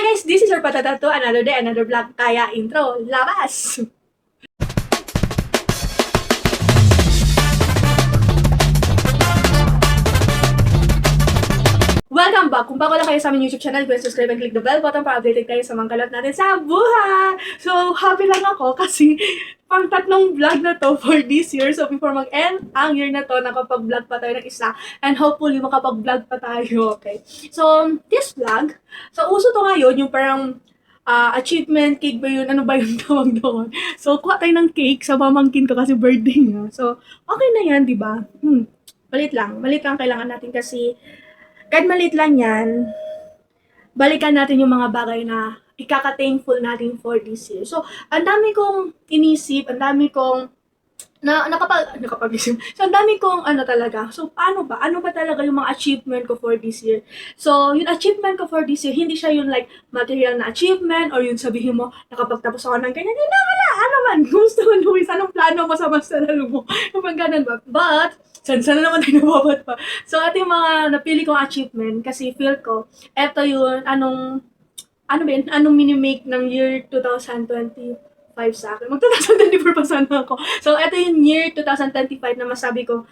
Hi guys, this is your Patata to another day, another vlog. Kaya intro, labas! Welcome back! Kung bago lang kayo sa aming YouTube channel, please subscribe and click the bell button para updated kayo sa mga kalot natin sa buhay! So, happy lang ako kasi pang tatlong vlog na to for this year. So, before mag-end ang year na to, nakapag-vlog pa tayo ng isa. And hopefully, makapag-vlog pa tayo, okay? So, this vlog, so uso to ngayon, yung parang achievement cake ba yun? Ano ba yung tawag doon? So, kuha tayo ng cake sa pamangkin ko kasi birthday niya. So, okay na yan, di ba? Malit lang. Malit lang kailangan natin kasi kahit malit lang yan, balikan natin yung mga bagay na ikaka-thankful natin for this year. So, ang dami kong inisip, ang dami kong nakapag-isip. So, ang dami kong talaga. So, paano ba? Ano ba talaga yung mga achievement ko for this year? So, yung achievement ko for this year, hindi siya yung like material na achievement or yung sabihin mo, nakapagtapos ako ng ganyan. Hindi wala. Ano man? Gusto mo, Luis, anong plano mo sa master mo? Yung ganun ba? But, sana naman tayo nababat pa. So, ito yung mga napili kong achievement kasi feel ko, ito yun, anong mini-make ng year 2025 sa akin. Mag-2024 pa sana ako. So, ito yung year 2025 na masabi ko,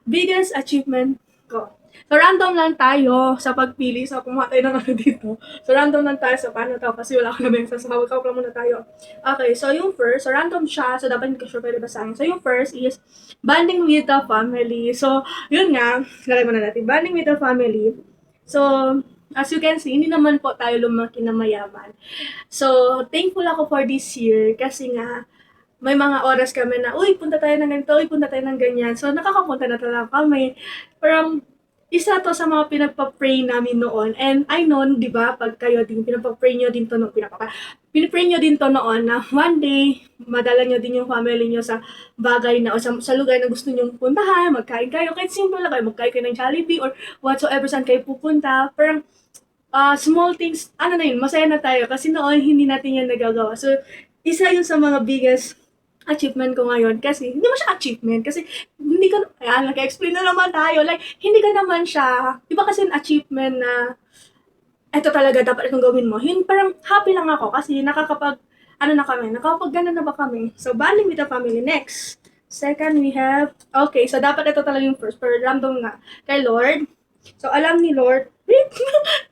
biggest achievement ko. So, random lang tayo sa pagpili. So, kumuha tayo ng dito. So, random lang tayo sa paano to kasi wala ko na bang sasawag. Kawag lang muna tayo. Okay, so yung first, so random siya. So, dapat hindi ko sure pwede basahin. So, yung first is bonding with the family. So, yun nga. Lagay muna natin. Bonding with the family. So, as you can see, hindi naman po tayo lumaki na mayaman. So, thankful ako for this year kasi nga, may mga oras kami na, uy, punta tayo ng ganito, uy, punta tayo ng ganyan. So, nakakapunta na talaga kami. Parang, isa to sa mga pinagpa-pray namin noon. And I know, di ba, pag kayo din, pinagpa-pray nyo din to noon, pinipray nyo din to noon na one day, madala nyo din yung family nyo sa bagay na, o sa lugar na gusto nyo puntahan, magkain kayo, kahit simple lang kayo, magkain kayo ng Jollibee or whatsoever saan kayo pupunta. Parang, small things, na yun, masaya na tayo kasi noon hindi natin yan nagagawa. So, isa yun sa mga biggest achievement ko ngayon kasi hindi mo siya achievement kasi hindi ka, nag-explain na naman tayo, like, hindi ka naman siya, iba kasi yung achievement na eto talaga dapat itong gawin mo. Yun parang happy lang ako kasi nakakapag-gana na ba kami. So, bonding with the family. Next. Second, we have, okay, so dapat ito talaga yung first, pero random nga, kay Lord. So, alam ni Lord, wait,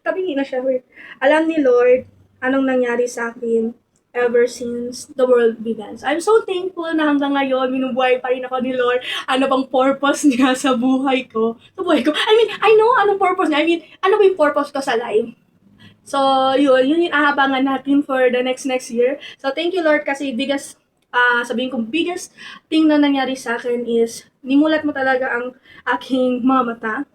tabingi na siya, wait. Alam ni Lord, anong nangyari sa akin ever since the world began. So, I'm so thankful na hanggang ngayon, minubuhay pa rin ako ni Lord. Ano bang purpose niya sa buhay ko? Sa buhay ko. I mean, I know anong purpose niya. I mean, ano ba yung purpose ko sa life? So, yun yung aabangan natin for the next year. So, thank you Lord kasi sabihin kong biggest thing na nangyari sa akin is, nimulat mo talaga ang aking mga mata.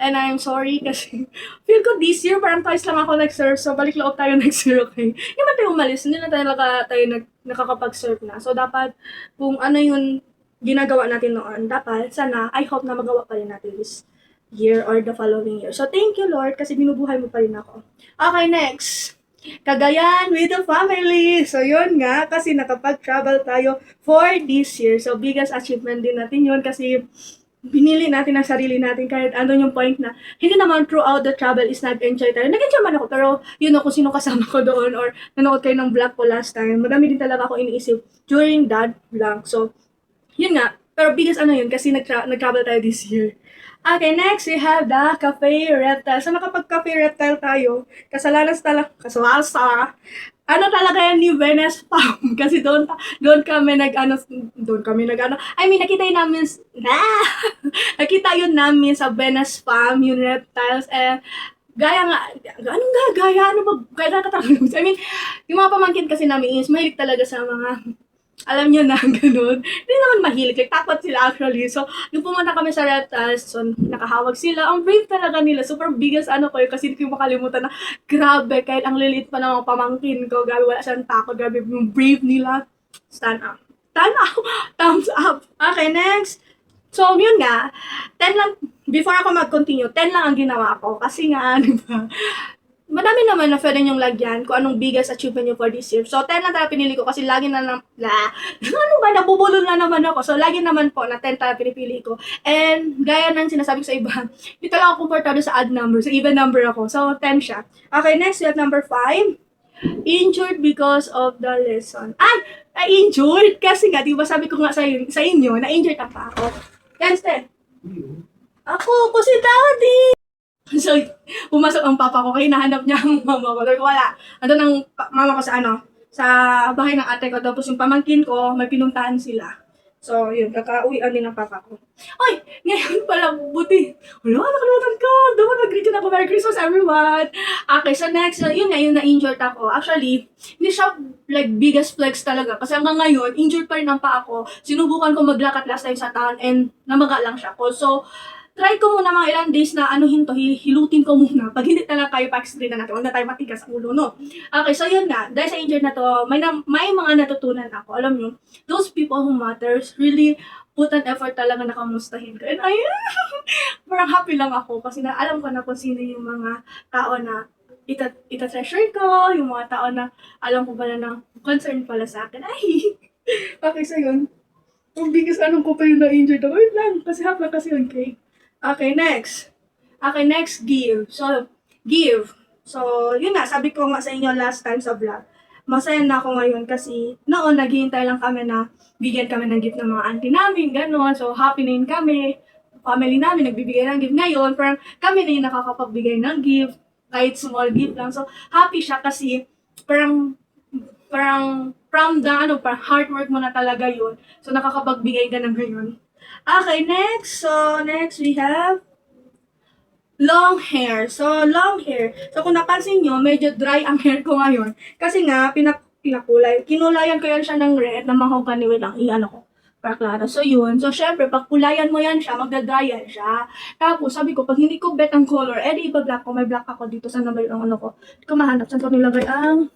And I'm sorry kasi feel ko this year parang twice lang ako nag-serve. So, balik loob tayo nag-serve, okay? Hindi man tayo umalis, hindi na talaga tayo nakakapag-serve na. So, dapat kung ano yung ginagawa natin noon, dapat sana, I hope na magawa pa rin natin this year or the following year. So, thank you Lord kasi binubuhay mo pa rin ako. Okay, next. Cagayan with the family. So, yun nga, kasi nakapag-travel tayo for this year. So, biggest achievement din natin yun kasi binili natin ang sarili natin kahit ano yung point na hindi naman throughout the travel is nag-enjoy tayo. Nag-enjoy man ako pero you know kung sino kasama ko doon or nanood kayo ng vlog ko last time. Madami din talaga ako iniisip during that vlog. So, yun nga. Pero biggest yun kasi nag-travel tayo this year. Okay, next we have the Cafe Reptile. So, nakapag-Cafe Reptile tayo, kasalanan talaga yan ni Venice Farm kasi doon kami I mean nakita yun namin nakita yun namin sa Venice Farm yung reptiles gaya nga ano ba kaya I mean yung mga pamangkin kasi namin is mahilig talaga sa mga alam niyo na, ganun. Hindi naman mahilig. Like, takot sila actually. So, nung pumunta kami sa reptiles, so, nakahawag sila. Ang brave talaga nila. Super biggest ko yun. Kasi hindi ko makalimutan na, grabe, kahit ang lilit pa ng mga pamangkin ko, grabe, wala siyang takot. Grabe, yung brave nila. Stand up. Stand up. Thumbs up. Okay, next. So, yun nga. 10 lang, before ako mag-continue, 10 lang ang ginawa ko. Kasi nga, di ba? Madami naman na pwede niyong lagyan kung anong biggest achievement niyo for this year. So, 10 na talaga pinili ko kasi lagi na ano ba, nabubulol na naman ako. So, lagi naman po na 10 talaga pinipili ko. And, gaya ng sinasabi ko sa iba, hindi talaga ako comfortable sa odd number. So, even number ako. So, 10 siya. Okay, next we have number 5. Injured because of the lesson. Injured! Kasi nga, di ba sabi ko nga sa inyo, na-injured na pa ako. Yan, Ste. Ako, kasi daddy! So, pumasok ang papa ko, kaya nahanap niya ang mama ko. Sabi ko, wala. Andun ang mama ko sa sa bahay ng ate ko. Tapos yung pamangkin ko, may pinuntahan sila. So, yun, kakauwian din ng papa ko. Oy, ngayon pala, buti. Wala, nakalimutan ko. Dapat mag-greet ako. Merry Christmas, everyone. Okay, so next, yun nga, yung na-injured ako. Actually, hindi siya like biggest flex talaga. Kasi hanggang ngayon, injured pa rin ang paa ko. Sinubukan ko maglakad last time sa town and namaga lang siya ko. So, try ko muna mga ilang days na anuhin to, hilutin ko muna. Pag hindi talaga kayo pa-explain na natin, huwag na tayo matigas sa ulo, no? Okay, so yun nga, dahil sa injured na to, may mga natutunan ako. Alam nyo, those people who matters really put an effort talaga na kamustahin ko. And ayun, parang happy lang ako kasi na alam ko na kung sino yung mga tao na ita-treasure ko, yung mga tao na alam ko pala na concern pala sa akin. Ay, okay, so yun. Ang biggest anong ko pa yung na-injured ako. Wait lang, kasi half lang kasi yun, cake. Okay, next. Okay, next, give. So, give. So, yun nga, sabi ko nga sa inyo last time sa vlog. Masaya na ako ngayon kasi noon naghihintay lang kami na bigyan kami ng gift ng mga auntie namin, gano'n. So, happy na yun kami. Family namin, nagbibigay ng gift ngayon. Parang kami na yung nakakapagbigay ng gift. Kahit small gift lang. So, happy siya kasi parang from the, parang hard work mo na talaga yun. So, nakakapagbigay ka ng ngayon. Okay, next. So, next we have long hair. So, long hair. So, kung napansin nyo, medyo dry ang hair ko ngayon. Kasi nga, pinakulay. Kinulayan ko yan siya ng red na mahogany. Wait lang, i-ano ko. Para klaro. So, yun. So, syempre, pag kulayan mo yan siya, magdadry yan siya. Tapos, sabi ko, pag hindi ko bet ang color, edi iba-black ko. May black ako dito. Saan na ba yung ano ko? Hindi ko mahanap. Saan ko nilagay ang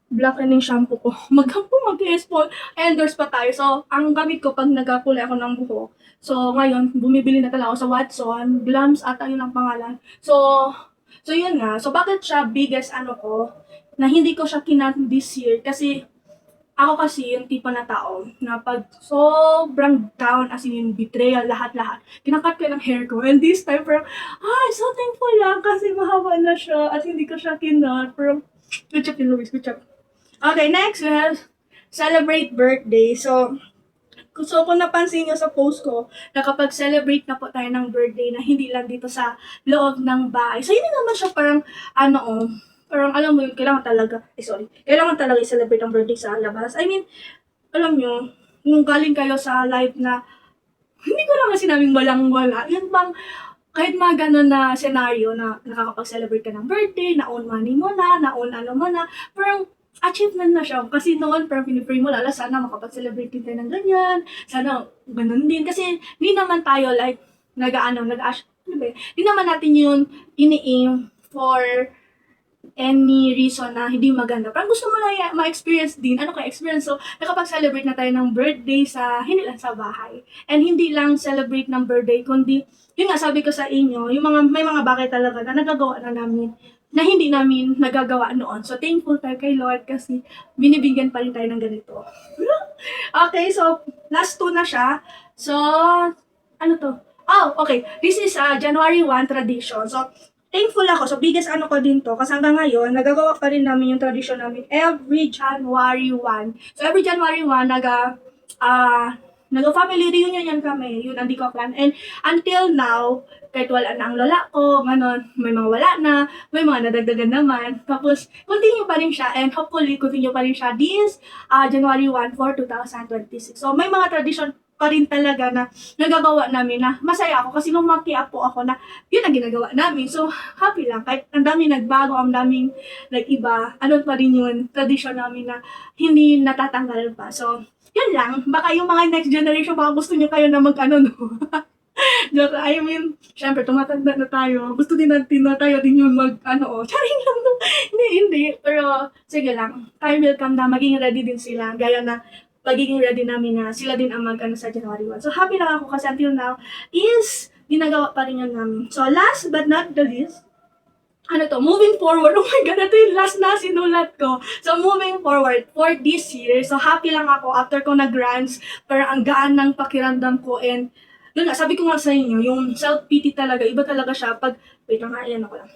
black and yung shampoo ko. Mag-espol. Endorse pa tayo. So, ang gamit ko pag nagkakulay ako ng buhok. So, ngayon, bumibili na talaga ako sa Watson. Glams ata yun ang pangalan. So yun nga. So, bakit siya biggest ko, na hindi ko siya kinat this year? Kasi, ako kasi yung tipo na tao na pag sobrang down, as in yung betrayal, lahat-lahat, kinakat ko ng hair ko. And this time, parang, so thankful lang kasi mahaba na siya at hindi ko siya kinat. Pero, good job din, Luis. Good job. Okay, next we have celebrate birthday. So kung napansin nyo sa post ko, na kapag celebrate na po tayo ng birthday na hindi lang dito sa loob ng bahay. So, hindi naman siya parang, parang alam mo yun, kailangan talaga i-celebrate ang birthday sa labas. I mean, alam nyo, kung galing kayo sa live na, hindi ko naman sinabing walang-wala, yun bang, kahit mga ganun na scenario na nakakapag-celebrate ka ng birthday, na-own money mo na, na-own ano mo na, parang, achievement na siya. Kasi noon, parang pinipray mo, sana makapag-celebrate din tayo ng ganyan. Sana ganun din. Kasi, hindi naman tayo like, hindi naman natin yun ini-aim for any reason na hindi maganda. Parang gusto mo lang ma-experience din. Ano kaya experience? So, nakapag-celebrate na tayo ng birthday hindi lang sa bahay. And hindi lang celebrate ng birthday, kundi, yun nga sabi ko sa inyo, may mga bagay talaga na nagagawa na namin na hindi namin nagagawa noon. So, thankful tayo kay Lord kasi binibigyan pa rin tayo ng ganito. Okay, so, last 2 na siya. So, ano to? Oh, okay. This is January 1 tradition. So, thankful ako. So, biggest ko din to. Kasi hanggang ngayon, nagagawa pa rin namin yung tradition namin every January 1. So, every January 1, nag-family reunion yan kami. Yun, hindi ko plan. And until now, kahit wala na ang lola ko, may mga wala na, may mga nadagdagan naman. Tapos, continue pa rin siya and hopefully, continue pa rin siya this January 1 for 2026. So, may mga tradition pa rin talaga na nagagawa namin na masaya ako kasi nung po ako na yun ang ginagawa namin. So, happy lang. Kahit ang daming nagbago, ang daming iba, ano pa rin yun, tradition namin na hindi natatanggal pa. So, yun lang. Baka yung mga next generation, baka gusto nyo kayo na no? I mean, syempre, tumatanda na tayo. Gusto din natin na tayo din yung charing lang. Hindi. Pero, sige lang. Time will come na maging ready din sila. Gaya na, pagiging ready namin na sila din ang sa January 1. So, happy lang ako kasi until now is ginagawa pa rin yan namin. So, last but not the least, moving forward, oh my God, ito yung last na sinulat ko. So, moving forward, for this year, so happy lang ako after ko na-grants, parang ang gaan ng pakiramdam ko and yun nga, sabi ko nga sa inyo, yung self-pity talaga, iba talaga siya pag, wait lang, ayan ako lang.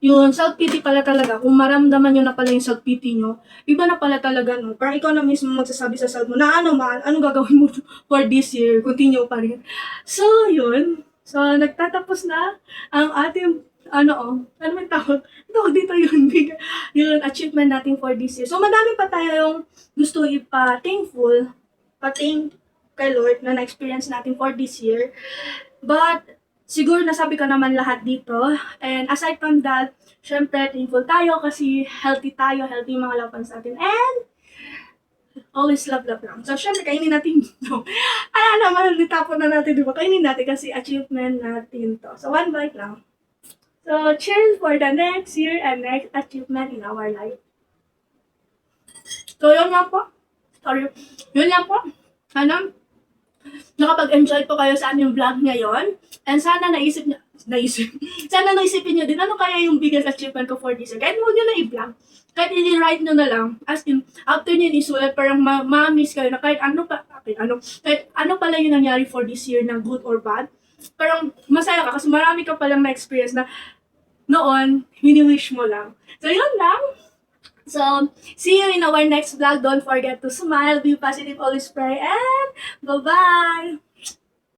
Yun, self-pity pala talaga. Kung maramdaman nyo na pala yung self-pity nyo, iba na pala talaga, no? Parang ikaw na mismo magsasabi sa self mo na ano man, anong gagawin mo for this year, continue pa rin. So, yun. So, nagtatapos na ang ating, ano man tawag? Tawag dito yun, yung achievement natin for this year. So, madami pa tayo yung gusto ipa-thankful, pa-thank kay Lord na na-experience natin for this year. But, siguro nasabi ko naman lahat dito. And aside from that, syempre, thankful tayo kasi healthy tayo, healthy yung mga loved ones natin. And, always love lang. So, syempre, kainin natin dito. Ano naman, nitapon na natin, di ba? Kainin natin kasi achievement natin to. So, one bite lang. So, cheers for the next year and next achievement in our life. So, yun lang po. Sorry. Yun lang po. Nakapag-enjoy po kayo sa aming vlog ngayon. And sana sana naisipin nyo din, ano kaya yung biggest achievement ko for this year. Kahit mo nyo na i-vlog. Kahit i-write nyo na lang. As in, after nyo isulat, parang ma-miss kayo na kahit kahit ano pala yung nangyari for this year na good or bad. Parang masaya ka kasi marami ka palang na-experience na noon, mini-wish mo lang. So, yun lang. So, see you in our next vlog. Don't forget to smile, be positive, always pray, and bye-bye!